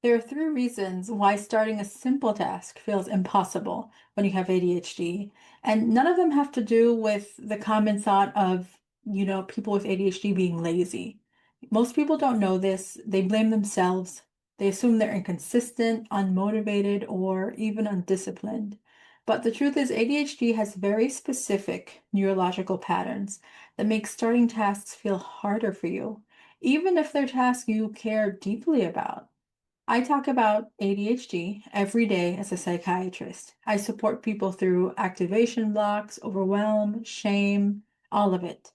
There are three reasons why starting a simple task feels impossible when you have ADHD, and none of them have to do with the common thought of, people with ADHD being lazy. Most people don't know this. They blame themselves. They assume they're inconsistent, unmotivated, or even undisciplined. But the truth is, ADHD has very specific neurological patterns that make starting tasks feel harder for you, even if they're tasks you care deeply about. I talk about ADHD every day as a psychiatrist. I support people through activation blocks, overwhelm, shame, all of it.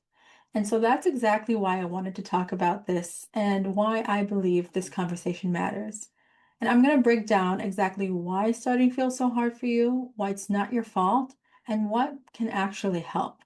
And so that's exactly why I wanted to talk about this and why I believe this conversation matters. And I'm going to break down exactly why starting feels so hard for you, why it's not your fault, and what can actually help.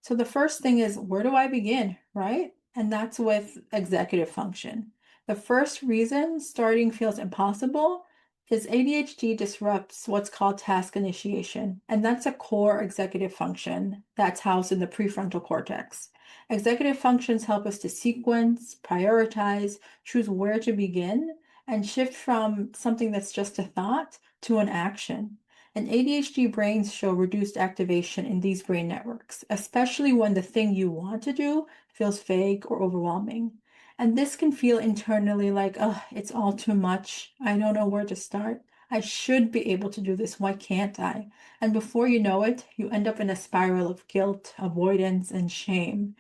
So the first thing is, where do I begin, right? And that's with executive function. The first reason starting feels impossible is ADHD disrupts what's called task initiation, and that's a core executive function that's housed in the prefrontal cortex. Executive functions help us to sequence, prioritize, choose where to begin, and shift from something that's just a thought to an action. And ADHD brains show reduced activation in these brain networks, especially when the thing you want to do feels vague or overwhelming. And this can feel internally like, oh, it's all too much. I don't know where to start. I should be able to do this. Why can't I? And before you know it, you end up in a spiral of guilt, avoidance, and shame.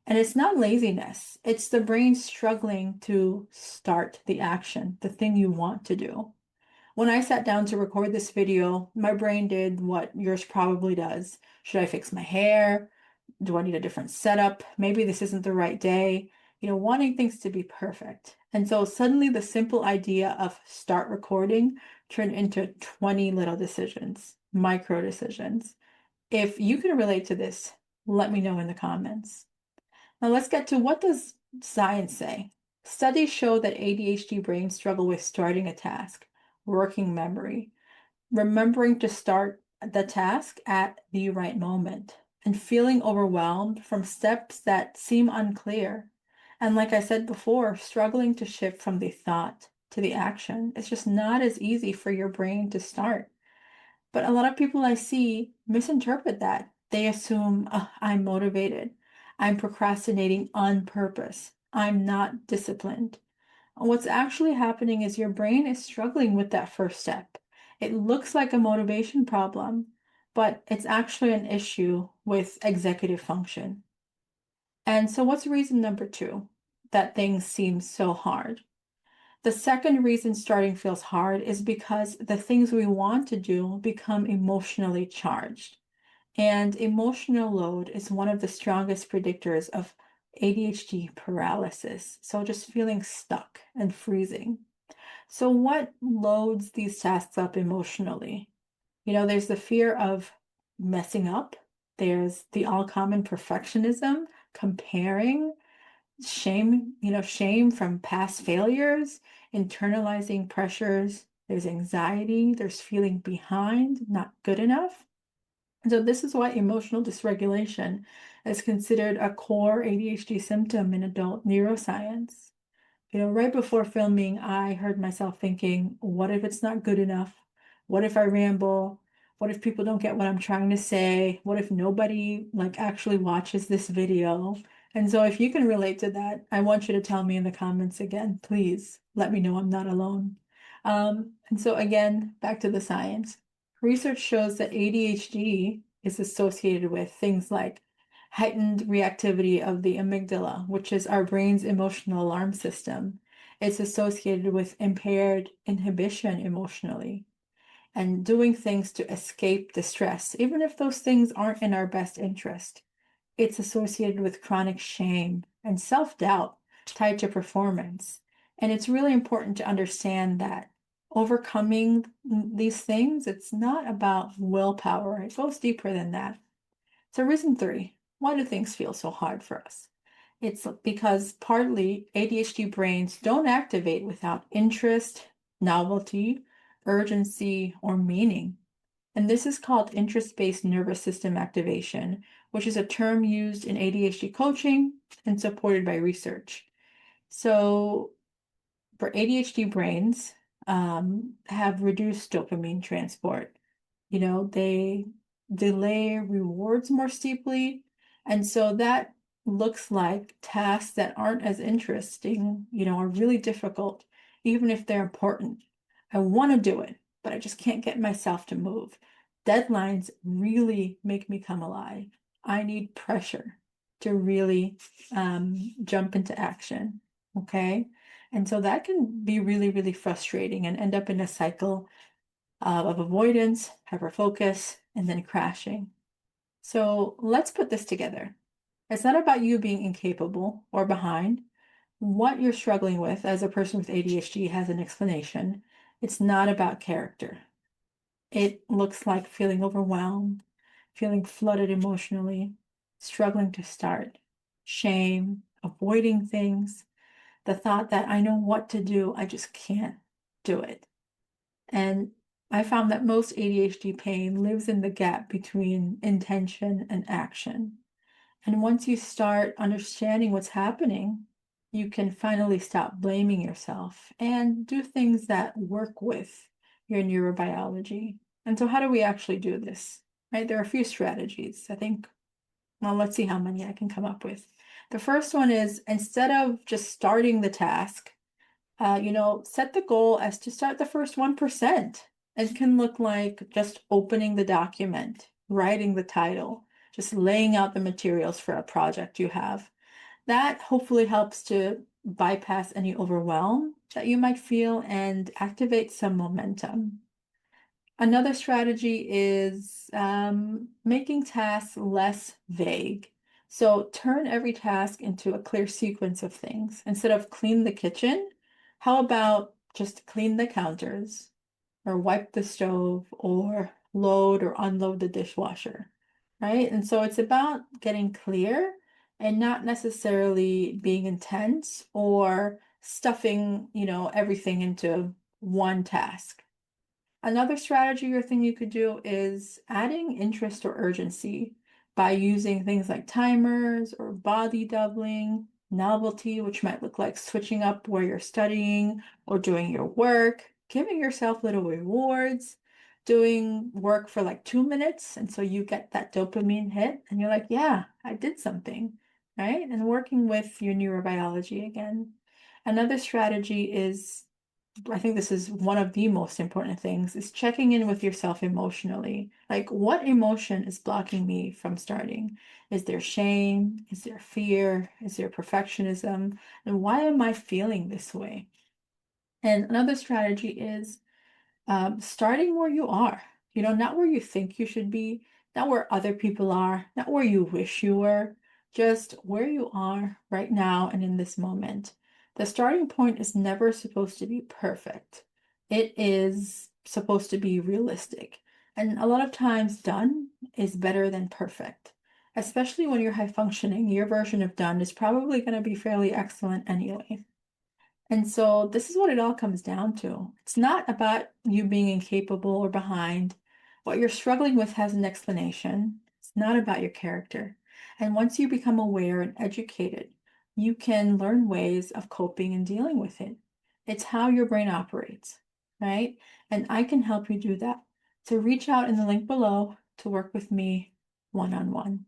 And it's not laziness, it's the brain struggling to start the action, the thing you want to do. When I sat down to record this video, my brain did what yours probably does. Should I fix my hair? Do I need a different setup? Maybe this isn't the right day. Wanting things to be perfect. And so suddenly the simple idea of start recording turned into 20 little decisions, micro decisions. If you can relate to this, let me know in the comments. Now let's get to, what does science say? Studies show that ADHD brains struggle with starting a task, working memory, remembering to start the task at the right moment, and feeling overwhelmed from steps that seem unclear. And like I said before, struggling to shift from the thought to the action. It's just not as easy for your brain to start. But a lot of people I see misinterpret that. They assume, "Oh, I'm motivated. I'm procrastinating on purpose. I'm not disciplined." What's actually happening is your brain is struggling with that first step. It looks like a motivation problem, but it's actually an issue with executive function. And so, what's reason number two that things seem so hard? The second reason starting feels hard is because the things we want to do become emotionally charged. And emotional load is one of the strongest predictors of ADHD paralysis. So just feeling stuck and freezing. So what loads these tasks up emotionally? There's the fear of messing up. There's the all common perfectionism, comparing, shame from past failures, internalizing pressures. There's anxiety. There's feeling behind, not good enough. So this is why emotional dysregulation is considered a core ADHD symptom in adult neuroscience. Right before filming, I heard myself thinking, what if it's not good enough? What if I ramble? What if people don't get what I'm trying to say? What if nobody actually watches this video? And so if you can relate to that, I want you to tell me in the comments again, please let me know I'm not alone. And so again, back to the science. Research shows that ADHD is associated with things like heightened reactivity of the amygdala, which is our brain's emotional alarm system. It's associated with impaired inhibition emotionally and doing things to escape distress, even if those things aren't in our best interest. It's associated with chronic shame and self-doubt tied to performance. And it's really important to understand that overcoming these things, it's not about willpower. It goes deeper than that. So reason three, why do things feel so hard for us? It's because partly ADHD brains don't activate without interest, novelty, urgency, or meaning. And this is called interest-based nervous system activation, which is a term used in ADHD coaching and supported by research. So for ADHD brains, have reduced dopamine transport. They delay rewards more steeply. And so that looks like tasks that aren't as interesting, are really difficult, even if they're important. I want to do it, but I just can't get myself to move. Deadlines really make me come alive. I need pressure to really jump into action. Okay. And so that can be really, really frustrating and end up in a cycle of avoidance, hyperfocus, and then crashing. So let's put this together. It's not about you being incapable or behind. What you're struggling with as a person with ADHD has an explanation. It's not about character. It looks like feeling overwhelmed, feeling flooded emotionally, struggling to start, shame, avoiding things, the thought that I know what to do, I just can't do it. And I found that most ADHD pain lives in the gap between intention and action. And once you start understanding what's happening, you can finally stop blaming yourself and do things that work with your neurobiology. And so, how do we actually do this? Right? There are a few strategies. I think, well, let's see how many I can come up with. The first one is instead of just starting the task, set the goal as to start the first 1%. It can look like just opening the document, writing the title, just laying out the materials for a project you have. That hopefully helps to bypass any overwhelm that you might feel and activate some momentum. Another strategy is making tasks less vague. So turn every task into a clear sequence of things. Instead of clean the kitchen, how about just clean the counters or wipe the stove or load or unload the dishwasher, right? And so it's about getting clear and not necessarily being intense or stuffing, everything into one task. Another strategy or thing you could do is adding interest or urgency by using things like timers or body doubling, novelty, which might look like switching up where you're studying or doing your work, giving yourself little rewards, doing work for like 2 minutes. And so you get that dopamine hit and you're like, yeah, I did something, right? And working with your neurobiology again. Another strategy is I think this is one of the most important things is checking in with yourself emotionally. Like, what emotion is blocking me from starting? Is there shame? Is there fear? Is there perfectionism? And why am I feeling this way? And another strategy is starting where you are, not where you think you should be, not where other people are, not where you wish you were, just where you are right now and in this moment. The starting point is never supposed to be perfect. It is supposed to be realistic. And a lot of times, done is better than perfect. Especially when you're high functioning, your version of done is probably going to be fairly excellent anyway. And so this is what it all comes down to. It's not about you being incapable or behind. What you're struggling with has an explanation. It's not about your character. And once you become aware and educated, you can learn ways of coping and dealing with it. It's how your brain operates, right? And I can help you do that. So reach out in the link below to work with me one-on-one.